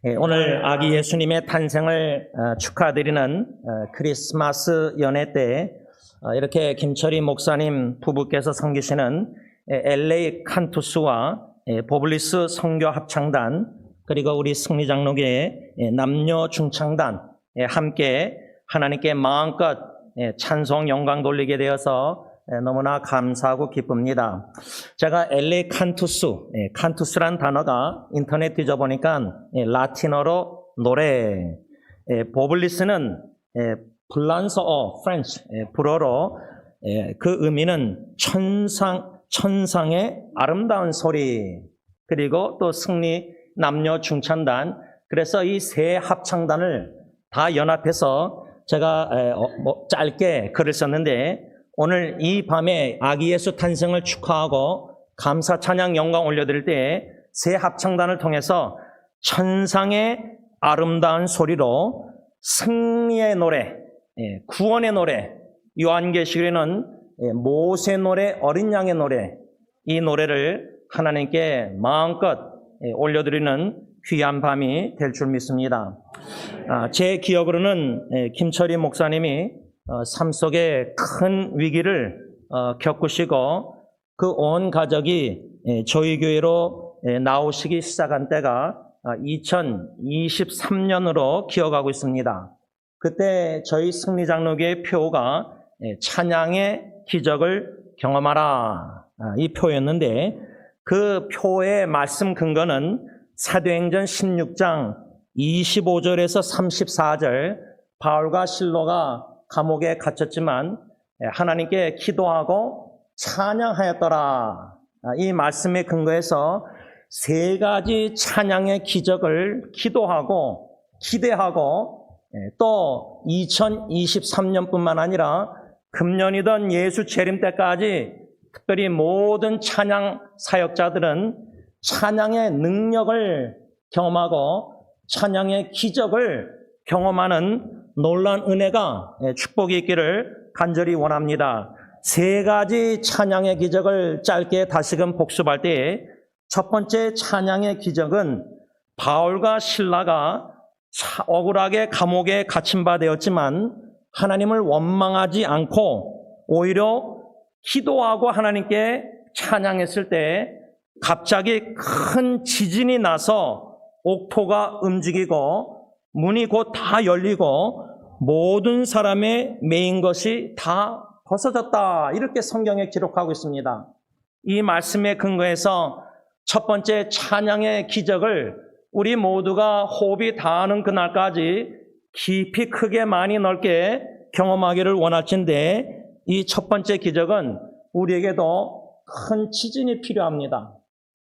오늘 아기 예수님의 탄생을 축하드리는 크리스마스 연회 때 이렇게 김철희 목사님 부부께서 섬기시는 LA 칸투스와 보블리스 선교 합창단 그리고 우리 승리장로교회 남녀 중창단 함께 하나님께 마음껏 찬송 영광 돌리게 되어서 너무나 감사하고 기쁩니다. 제가 LA 칸투스란 단어가 인터넷 뒤져보니까 라틴어로 노래, 보블리스는 불란서어, 프렌치, 불어로 그 의미는 천상의 아름다운 소리, 그리고 또 승리 남녀 중창단, 그래서 이 세 합창단을 다 연합해서 제가 짧게 글을 썼는데 오늘 이 밤에 아기 예수 탄생을 축하하고 감사 찬양 영광 올려드릴 때 새 합창단을 통해서 천상의 아름다운 소리로 승리의 노래, 구원의 노래, 요한계시록에는 모세 노래, 어린 양의 노래, 이 노래를 하나님께 마음껏 올려드리는 귀한 밤이 될 줄 믿습니다. 제 기억으로는 김철희 목사님이 삶 속에 큰 위기를 겪으시고 그 온 가족이 저희 교회로 나오시기 시작한 때가 2023년으로 기억하고 있습니다. 그때 저희 승리장로교회 표가 찬양의 기적을 경험하라, 이 표였는데 그 표의 말씀 근거는 사도행전 16장 25절에서 34절 바울과 실로가 감옥에 갇혔지만 하나님께 기도하고 찬양하였더라. 이 말씀에 근거해서 세 가지 찬양의 기적을 기도하고 기대하고 또 2023년뿐만 아니라 금년이던 예수 재림 때까지 특별히 모든 찬양 사역자들은 찬양의 능력을 경험하고 찬양의 기적을 경험하는 놀라운 은혜가 축복이 있기를 간절히 원합니다. 세 가지 찬양의 기적을 짧게 다시금 복습할 때에 첫 번째 찬양의 기적은 바울과 실라가 억울하게 감옥에 갇힌 바 되었지만 하나님을 원망하지 않고 오히려 기도하고 하나님께 찬양했을 때 갑자기 큰 지진이 나서 옥토가 움직이고 문이 곧 다 열리고 모든 사람의 매인 것이 다 벗어졌다, 이렇게 성경에 기록하고 있습니다. 이 말씀에 근거해서 첫 번째 찬양의 기적을 우리 모두가 호흡이 닿는 그날까지 깊이 크게 많이 넓게 경험하기를 원할진데 이 첫 번째 기적은 우리에게도 큰 지진이 필요합니다.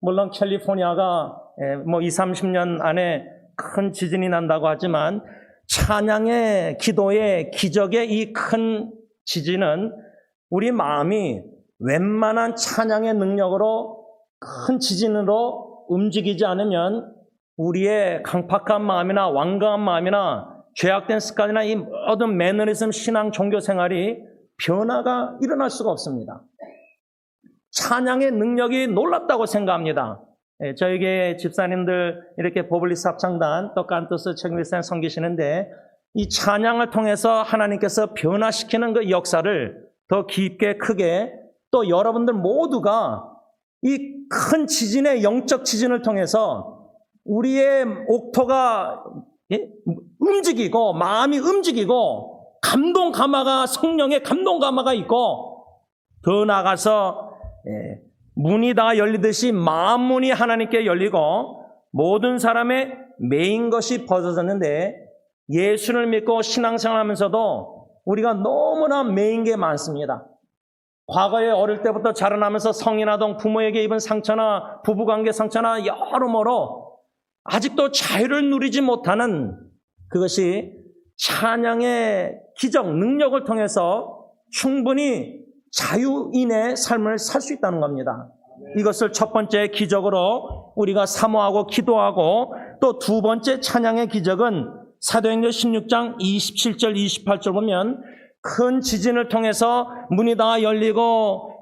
물론 캘리포니아가 20-30년 안에 큰 지진이 난다고 하지만 찬양의 기도의 기적의 이 큰 지진은 우리 마음이 웬만한 찬양의 능력으로 큰 지진으로 움직이지 않으면 우리의 강팍한 마음이나 완강한 마음이나 죄악된 습관이나 이 모든 매너리즘, 신앙, 종교 생활이 변화가 일어날 수가 없습니다. 찬양의 능력이 놀랍다고 생각합니다. 저에게 집사님들 이렇게 보블리스 합창단 또 칸투스 책임일상 섬기시는데 이 찬양을 통해서 하나님께서 변화시키는 그 역사를 더 깊게 크게 또 여러분들 모두가 이 큰 지진의 영적 지진을 통해서 우리의 옥토가 움직이고 마음이 움직이고 감동 감화가 성령의 감동 감화가 있고 더 나아가서 문이 다 열리듯이 마음 문이 하나님께 열리고 모든 사람의 매인 것이 벗어졌는데 예수를 믿고 신앙생활하면서도 우리가 너무나 매인 게 많습니다. 과거에 어릴 때부터 자라나면서 성인아동 부모에게 입은 상처나 부부관계 상처나 여러모로 아직도 자유를 누리지 못하는 그것이 찬양의 기적, 능력을 통해서 충분히 자유인의 삶을 살 수 있다는 겁니다. 이것을 첫 번째 기적으로 우리가 사모하고 기도하고 또 두 번째 찬양의 기적은 사도행전 16장 27절 28절 보면 큰 지진을 통해서 문이 다 열리고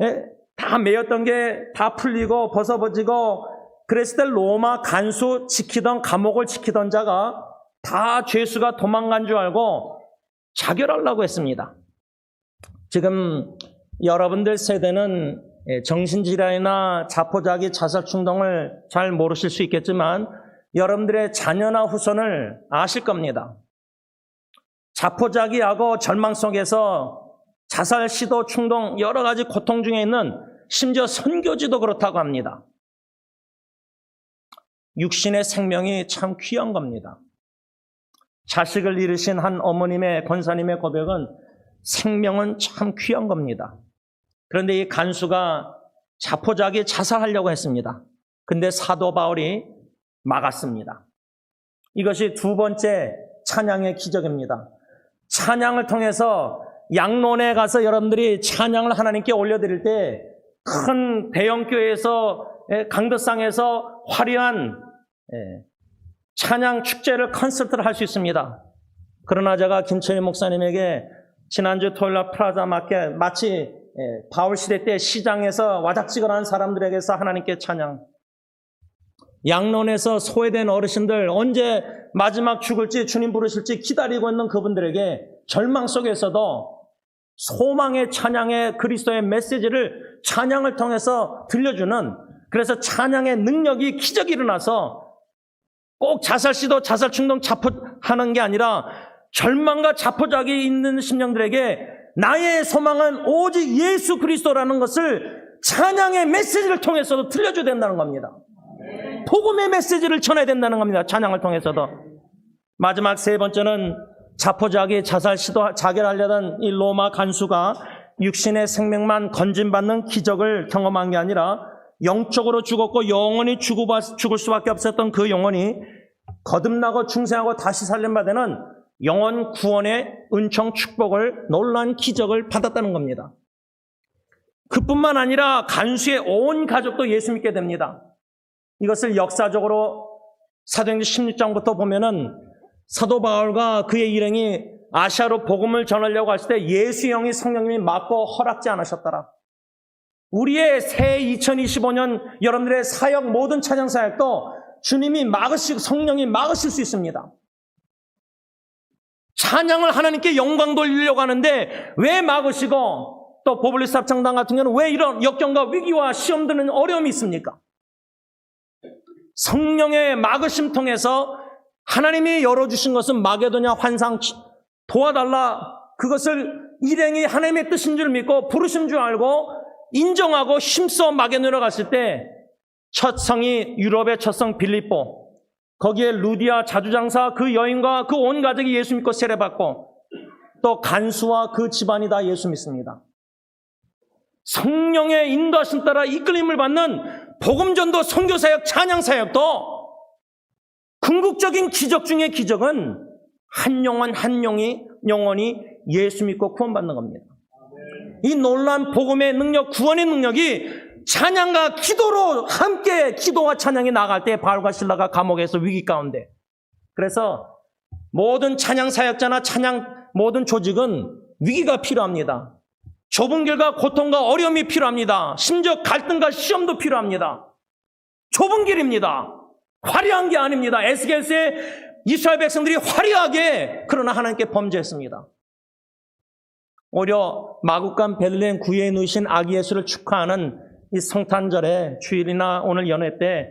다 매였던 게 다 풀리고 벗어버지고 그랬을 때 로마 간수 지키던 감옥을 지키던 자가 다 죄수가 도망간 줄 알고 자결하려고 했습니다. 지금 여러분들 세대는 정신질환이나 자포자기, 자살충동을 잘 모르실 수 있겠지만 여러분들의 자녀나 후손을 아실 겁니다. 자포자기하고 절망 속에서 자살 시도, 충동, 여러 가지 고통 중에 있는 심지어 선교지도 그렇다고 합니다. 육신의 생명이 참 귀한 겁니다. 자식을 잃으신 한 어머님의, 권사님의 고백은 생명은 참 귀한 겁니다. 그런데 이 간수가 자포자기 자살하려고 했습니다. 근데 사도 바울이 막았습니다. 이것이 두 번째 찬양의 기적입니다. 찬양을 통해서 양론에 가서 여러분들이 찬양을 하나님께 올려드릴 때 큰 대형교회에서 강덕상에서 화려한 찬양 축제를 콘서트를 할 수 있습니다. 그러나 제가 김철희 목사님에게 지난주 토요일날 프라자 마켓 마치 바울 시대 때 시장에서 와작지근한 사람들에게서 하나님께 찬양, 양론에서 소외된 어르신들 언제 마지막 죽을지 주님 부르실지 기다리고 있는 그분들에게 절망 속에서도 소망의 찬양의 그리스도의 메시지를 찬양을 통해서 들려주는, 그래서 찬양의 능력이 기적이 일어나서 꼭 자살시도, 자살충동, 자포하는 게 아니라 절망과 자포자기 있는 심령들에게 나의 소망은 오직 예수 그리스도라는 것을 찬양의 메시지를 통해서도 들려줘야 된다는 겁니다. 복음의 메시지를 전해야 된다는 겁니다. 찬양을 통해서도. 마지막 세 번째는 자포자기, 자살시도, 자결하려던 이 로마 간수가 육신의 생명만 건진받는 기적을 경험한 게 아니라 영적으로 죽었고 영원히 죽을 수밖에 없었던 그 영혼이 거듭나고 중생하고 다시 살림받는 영원 구원의 은총 축복을, 놀라운 기적을 받았다는 겁니다. 그뿐만 아니라 간수의 온 가족도 예수 믿게 됩니다. 이것을 역사적으로 사도행전 16장부터 보면은 사도 바울과 그의 일행이 아시아로 복음을 전하려고 했을 때 예수 영이 성령님이 막고 허락지 않으셨더라. 우리의 새 2025년 여러분들의 사역, 모든 찬양 사역도 주님이 막으시고 성령이 막으실 수 있습니다. 찬양을 하나님께 영광 돌리려고 하는데 왜 막으시고, 또 보블리스 합창단 같은 경우는 왜 이런 역경과 위기와 시험 드는 어려움이 있습니까? 성령의 막으심 통해서 하나님이 열어주신 것은 마게도냐 환상 도와달라, 그것을 일행이 하나님의 뜻인 줄 믿고 부르신 줄 알고 인정하고 힘써 마게도냐로 갔을 때 첫 성이 유럽의 첫 성 빌립보, 거기에 루디아 자주장사 그 여인과 그 온 가족이 예수 믿고 세례받고 또 간수와 그 집안이 다 예수 믿습니다. 성령의 인도하심 따라 이끌림을 받는 복음전도, 선교사역, 찬양사역도 궁극적인 기적 중의 기적은 한 영혼 한 영혼이 예수 믿고 구원받는 겁니다. 이 놀라운 복음의 능력, 구원의 능력이 찬양과 기도로 함께 기도와 찬양이 나갈 때 바울과 실라가 감옥에서 위기 가운데, 그래서 모든 찬양 사역자나 찬양 모든 조직은 위기가 필요합니다. 좁은 길과 고통과 어려움이 필요합니다. 심지어 갈등과 시험도 필요합니다. 좁은 길입니다. 화려한 게 아닙니다. 에스겔서의 이스라엘 백성들이 화려하게 그러나 하나님께 범죄했습니다. 오히려 마국간 베들레헴 구유에 누이신 아기 예수를 축하하는 이 성탄절에 주일이나 오늘 연회 때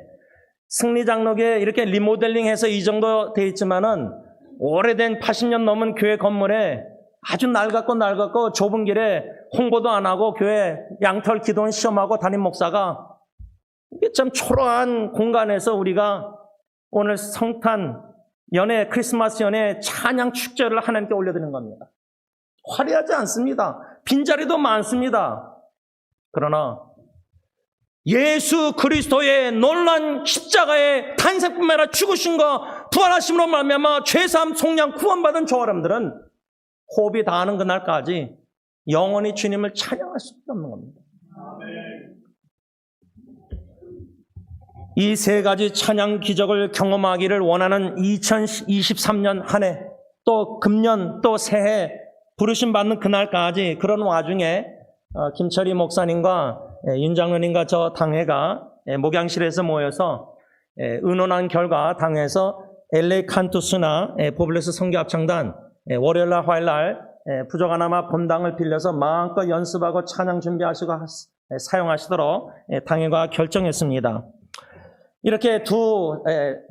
승리장로교에 이렇게 리모델링해서 이 정도 돼 있지만은 오래된 80년 넘은 교회 건물에 아주 낡았고 좁은 길에 홍보도 안 하고 교회 양털 기도원 시험하고 담임 목사가 이게 참 초라한 공간에서 우리가 오늘 성탄 연회, 크리스마스 연회 찬양 축제를 하나님께 올려드리는 겁니다. 화려하지 않습니다. 빈자리도 많습니다. 그러나 예수 그리스도의 놀란 십자가의 탄생뿐만 아니라 죽으심과 부활하심으로 말미암아 죄사함, 속량, 구원받은 저 사람들은 호흡이 다하는 그날까지 영원히 주님을 찬양할 수밖에 없는 겁니다. 이 세 가지 찬양 기적을 경험하기를 원하는 2023년 한 해, 또 금년, 또 새해 부르심 받는 그날까지, 그런 와중에 김철희 목사님과 윤 장로님과 저 당회가 목양실에서 모여서 의논한 결과 당에서 LA 칸투스나 포블레스 선교합창단 월요일날 화요일날 부족하나마 본당을 빌려서 마음껏 연습하고 찬양 준비하시고 사용하시도록 당회가 결정했습니다. 이렇게 두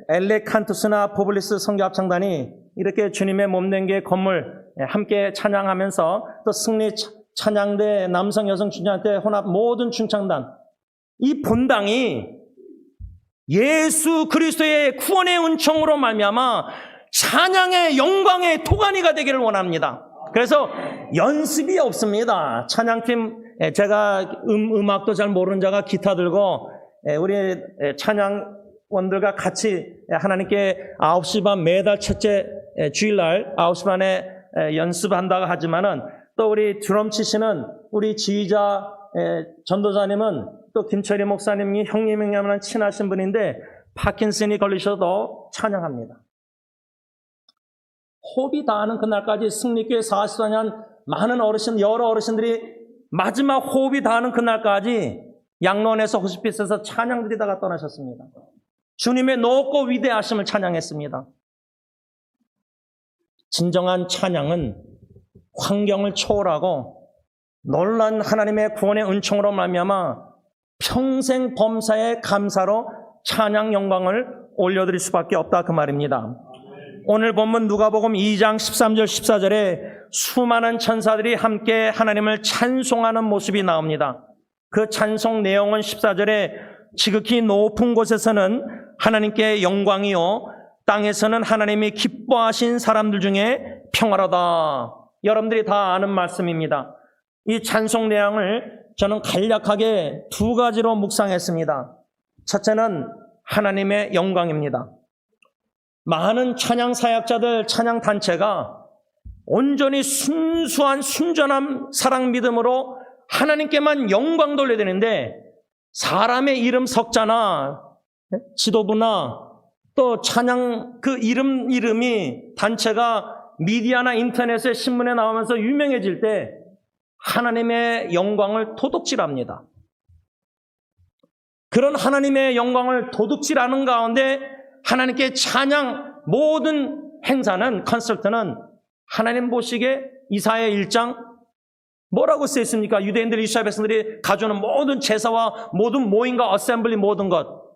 LA 칸투스나 포블리스 선교합창단이 이렇게 주님의 몸된 게 건물 함께 찬양하면서 또 승리 찬양대 남성 여성 춘장대 혼합 모든 춘창단 이 본당이 예수 그리스도의 구원의 은총으로 말미암아 찬양의 영광의 도가니가 되기를 원합니다. 그래서 연습이 없습니다. 찬양팀 제가 음악도 잘 모르는 자가 기타 들고 우리 찬양원들과 같이 하나님께 9시 반 매달 첫째 주일날 9시 반에 연습한다고 하지만은 또 우리 드럼 치시는 우리 지휘자 전도사님은 또 김철희 목사님이 형님이냐면 친하신 분인데 파킨슨이 걸리셔도 찬양합니다. 호흡이 다하는 그날까지 승리교회 44년 많은 어르신, 여러 어르신들이 마지막 호흡이 다하는 그날까지 양론에서 호스피스에서 찬양 드리다가 떠나셨습니다. 주님의 높고 위대하심을 찬양했습니다. 진정한 찬양은 환경을 초월하고 놀란 하나님의 구원의 은총으로 말미암아 평생 범사의 감사로 찬양 영광을 올려드릴 수밖에 없다 그 말입니다. 오늘 본문 누가복음 2장 13절 14절에 수많은 천사들이 함께 하나님을 찬송하는 모습이 나옵니다. 그 찬송 내용은 14절에 지극히 높은 곳에서는 하나님께 영광이요 땅에서는 하나님이 기뻐하신 사람들 중에 평화로다. 여러분들이 다 아는 말씀입니다. 이 찬송 내용을 저는 간략하게 두 가지로 묵상했습니다. 첫째는 하나님의 영광입니다. 많은 찬양 사역자들, 찬양 단체가 온전히 순수한 순전한 사랑 믿음으로 하나님께만 영광 돌려야 되는데 사람의 이름 석자나 지도부나 또 찬양 그 이름이 단체가 미디어나 인터넷에 신문에 나오면서 유명해질 때 하나님의 영광을 도둑질합니다. 그런 하나님의 영광을 도둑질하는 가운데 하나님께 찬양 모든 행사는 컨설트는 하나님 보시기에 이사야 1장 뭐라고 쓰여 있습니까? 유대인들 이스라엘 백성들이 가져오는 모든 제사와 모든 모임과 어셈블리 모든 것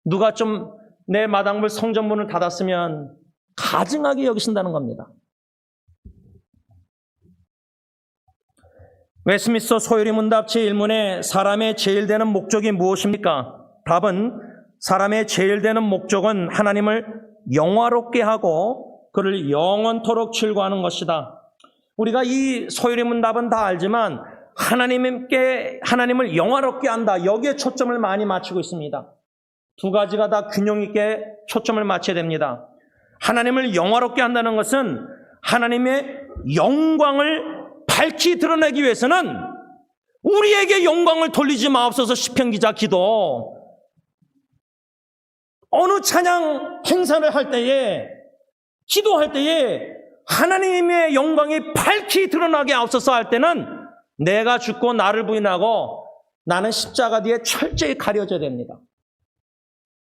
누가 좀 내 마당물 성전문을 닫았으면 가증하게 여기신다는 겁니다. 웨스트민스터 소요리 문답 제1문에 사람의 제일 되는 목적이 무엇입니까? 답은 사람의 제일 되는 목적은 하나님을 영화롭게 하고 그를 영원토록 즐거워하는 것이다. 우리가 이 소요리 문답은 다 알지만 하나님을 영화롭게 한다. 여기에 초점을 많이 맞추고 있습니다. 두 가지가 다 균형 있게 초점을 맞춰야 됩니다. 하나님을 영화롭게 한다는 것은 하나님의 영광을 밝히 드러내기 위해서는 우리에게 영광을 돌리지 마옵소서 시편 기자 기도. 어느 찬양 행사를 할 때에 기도할 때에 하나님의 영광이 밝히 드러나게 하옵소서 할 때는 내가 죽고 나를 부인하고 나는 십자가 뒤에 철저히 가려져야 됩니다.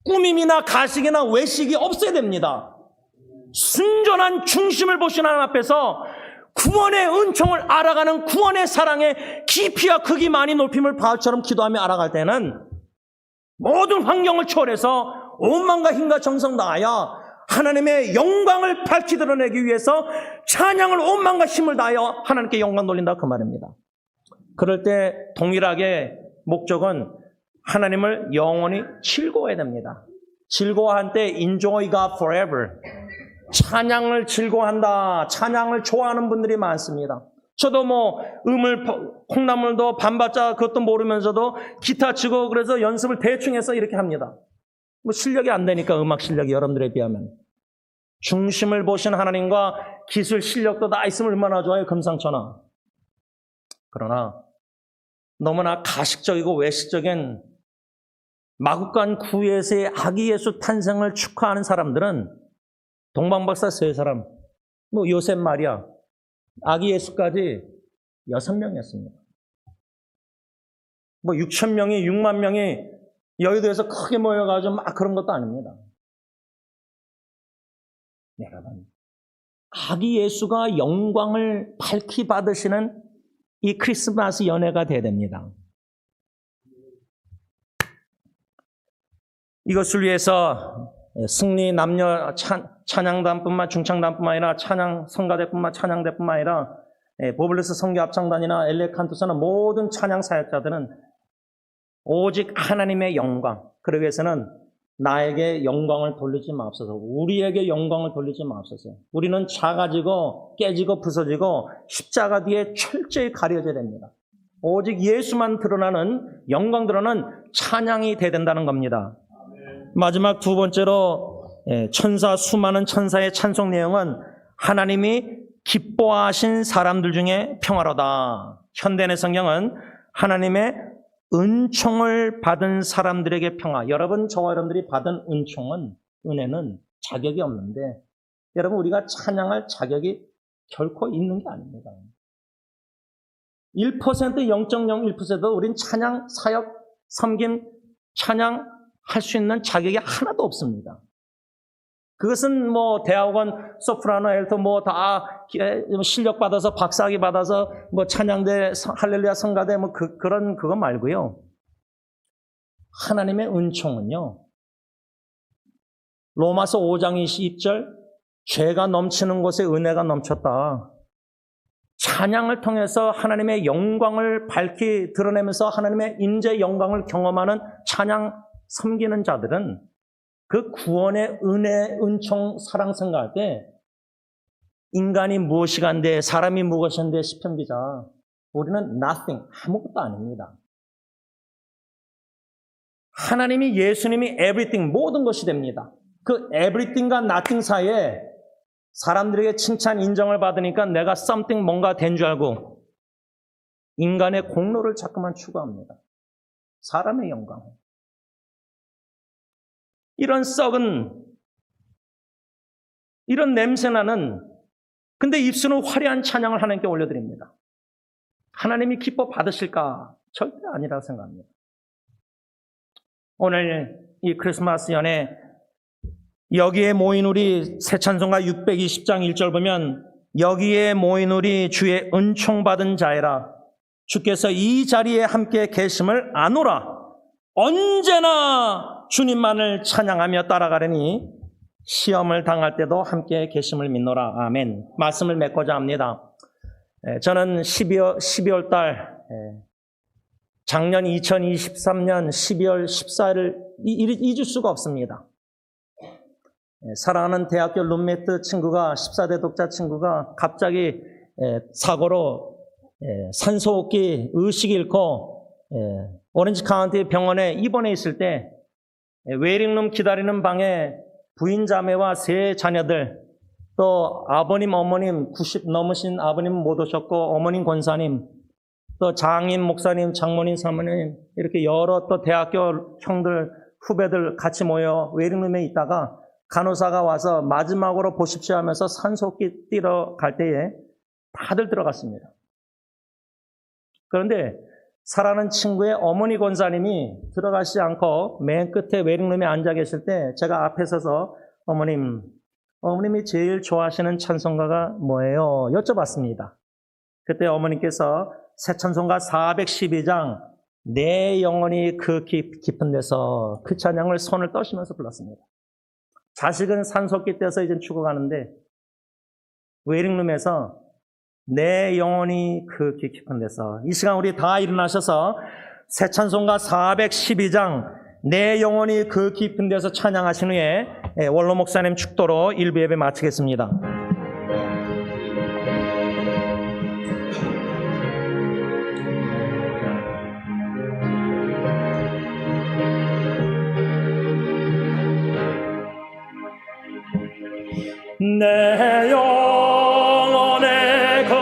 꾸밈이나 가식이나 외식이 없어야 됩니다. 순전한 중심을 보신 하나님 앞에서 구원의 은총을 알아가는 구원의 사랑의 깊이와 극이 많이 높임을 바울처럼 기도하며 알아갈 때는 모든 환경을 초월해서 온 마음과 힘과 정성 다하여 하나님의 영광을 밝히 드러내기 위해서 찬양을 온 마음과 힘을 다하여 하나님께 영광 돌린다 그 말입니다. 그럴 때 동일하게 목적은 하나님을 영원히 즐거워해야 됩니다. 즐거워할 때 enjoy God forever. 찬양을 즐거워한다. 찬양을 좋아하는 분들이 많습니다. 저도 콩나물도 반박자 그것도 모르면서도 기타 치고 그래서 연습을 대충 해서 이렇게 합니다. 실력이 안 되니까 음악 실력이 여러분들에 비하면. 중심을 보신 하나님과 기술 실력도 다 있으면 얼마나 좋아요. 금상첨화. 그러나 너무나 가식적이고 외식적인 마국간 구예수의 아기 예수 탄생을 축하하는 사람들은 동방박사 세 사람, 요셉 마리아, 아기 예수까지 6명이었습니다. 6천 명이 6만 명이 여의도에서 크게 모여가지고 막 그런 것도 아닙니다. 여러분, 아기 예수가 영광을 밝히 받으시는 이 크리스마스 연회가 돼야 됩니다. 이것을 위해서 승리 남녀 찬양단뿐만 중창단뿐만 아니라 찬양 성가대뿐만 찬양대뿐만 아니라 보블레스 성교 합창단이나 엘레 칸투사나 모든 찬양 사역자들은 오직 하나님의 영광, 그러기 위해서는 나에게 영광을 돌리지 마옵소서. 우리에게 영광을 돌리지 마옵소서. 우리는 작아지고 깨지고 부서지고 십자가 뒤에 철저히 가려져야 됩니다. 오직 예수만 드러나는, 영광 드러나는 찬양이 돼야 된다는 겁니다. 마지막 두 번째로 수많은 천사의 찬송 내용은 하나님이 기뻐하신 사람들 중에 평화로다. 현대의 성경은 하나님의 은총을 받은 사람들에게 평화. 여러분, 저와 여러분들이 받은 은혜는 자격이 없는데, 여러분, 우리가 찬양할 자격이 결코 있는 게 아닙니다. 1%, 0.01%도 우린 찬양, 사역, 섬김, 찬양 할 수 있는 자격이 하나도 없습니다. 그것은 뭐 대학원 소프라노, 엘토 뭐 다 실력 받아서 박사학위 받아서 뭐 찬양대, 할렐루야 성가대 뭐 그런 그거 말고요. 하나님의 은총은요. 로마서 5장 22절 죄가 넘치는 곳에 은혜가 넘쳤다. 찬양을 통해서 하나님의 영광을 밝히 드러내면서 하나님의 인재 영광을 경험하는 찬양 섬기는 자들은 그 구원의 은혜, 은총, 사랑 생각할 때 인간이 무엇이 간데 사람이 무엇인데 시편 기자, 우리는 nothing, 아무것도 아닙니다. 하나님이 예수님이 everything, 모든 것이 됩니다. 그 everything과 nothing 사이에 사람들에게 칭찬, 인정을 받으니까 내가 something 뭔가 된 줄 알고 인간의 공로를 자꾸만 추구합니다. 사람의 영광. 이런 썩은, 이런 냄새나는, 근데 입술은 화려한 찬양을 하나님께 올려드립니다. 하나님이 기뻐 받으실까? 절대 아니라고 생각합니다. 오늘 이 크리스마스 연에 여기에 모인 우리 새 찬송가 620장 1절 보면 여기에 모인 우리 주의 은총 받은 자애라 주께서 이 자리에 함께 계심을 아노라. 언제나 주님만을 찬양하며 따라가려니 시험을 당할 때도 함께 계심을 믿노라. 아멘. 말씀을 맺고자 합니다. 저는 12월 달 작년 2023년 12월 14일을 잊을 수가 없습니다. 사랑하는 대학교 룸메이트 친구가 14대 독자 친구가 갑자기 사고로 산소호흡기 의식 잃고 오렌지 카운티 병원에 입원해 있을 때 웨이팅룸 기다리는 방에 부인 자매와 세 자녀들 또 아버님 어머님 90 넘으신 아버님 못 오셨고 어머님 권사님 또 장인 목사님 장모님 사모님 이렇게 여러 또 대학교 형들 후배들 같이 모여 웨이팅룸에 있다가 간호사가 와서 마지막으로 보십시오 하면서 산소호흡기 뛰러 갈 때에 다들 들어갔습니다. 그런데 사랑하는 친구의 어머니 권사님이 들어가시지 않고 맨 끝에 웨이팅룸에 앉아 계실 때 제가 앞에 서서 어머님이 제일 좋아하시는 찬송가가 뭐예요? 여쭤봤습니다. 그때 어머님께서 새 찬송가 412장 내 영혼이 그 깊은 데서 그 찬양을 손을 떠시면서 불렀습니다. 자식은 산소호흡기 떼서 이제 죽어가는데 웨이팅룸에서 내 영혼이 그 깊은 데서 이 시간 우리 다 일어나셔서 새 찬송가 412장 내 영혼이 그 깊은 데서 찬양하신 후에 원로 목사님 축도로 일부 예배 마치겠습니다. 내 영혼의 그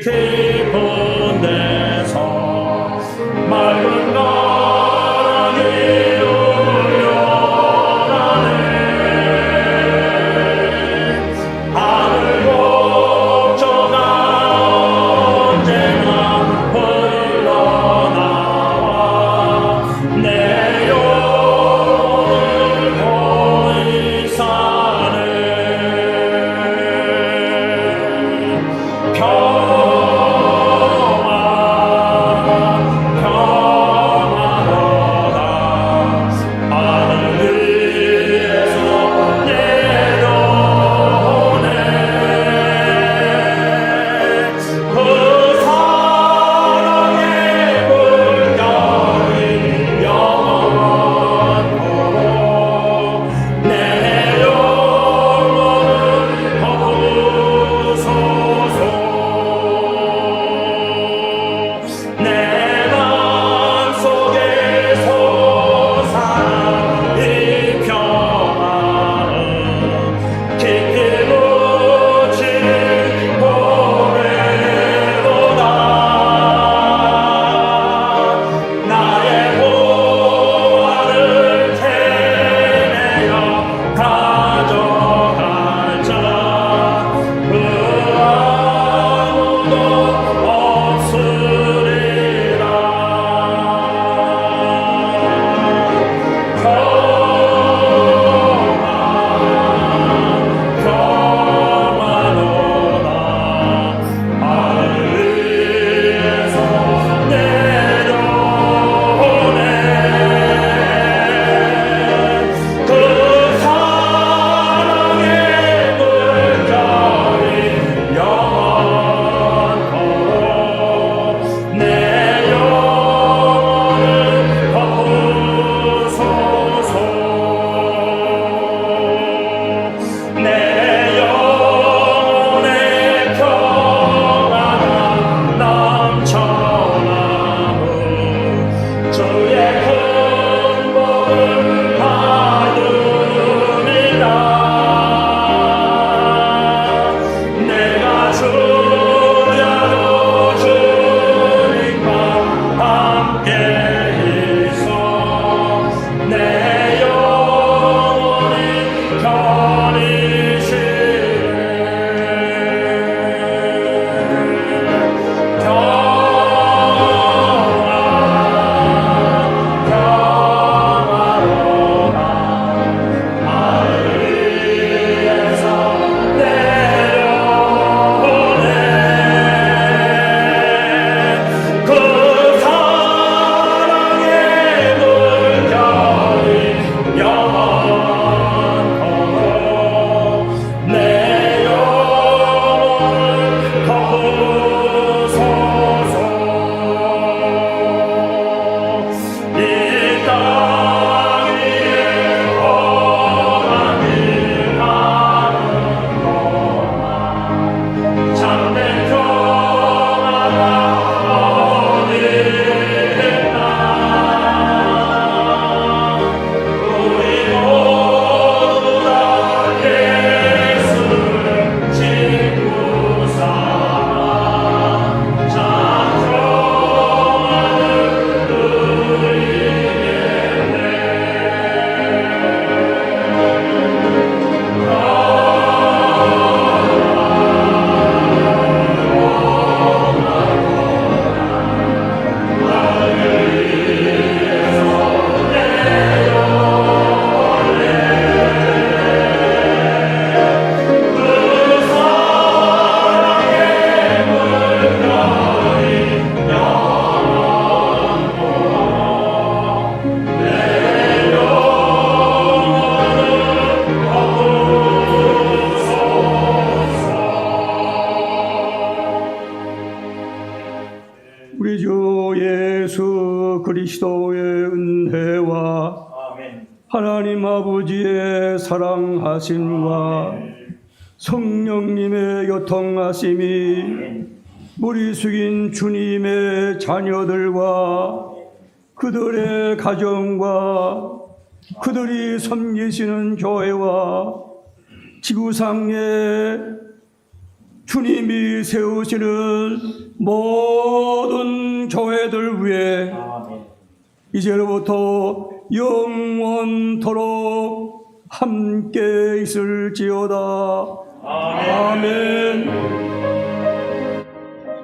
깊은 데서 맑은 가랑이 울려라네 하늘 걱정아 언제나 흘러나와 하나님 아버지의 사랑하심과 성령님의 교통하심이 무리 숙인 주님의 자녀들과 그들의 가정과 그들이 섬기시는 교회와 지구상에 주님이 세우시는 모든 교회들 위해 이제로부터 영원토록 함께 있을지어다. 아멘.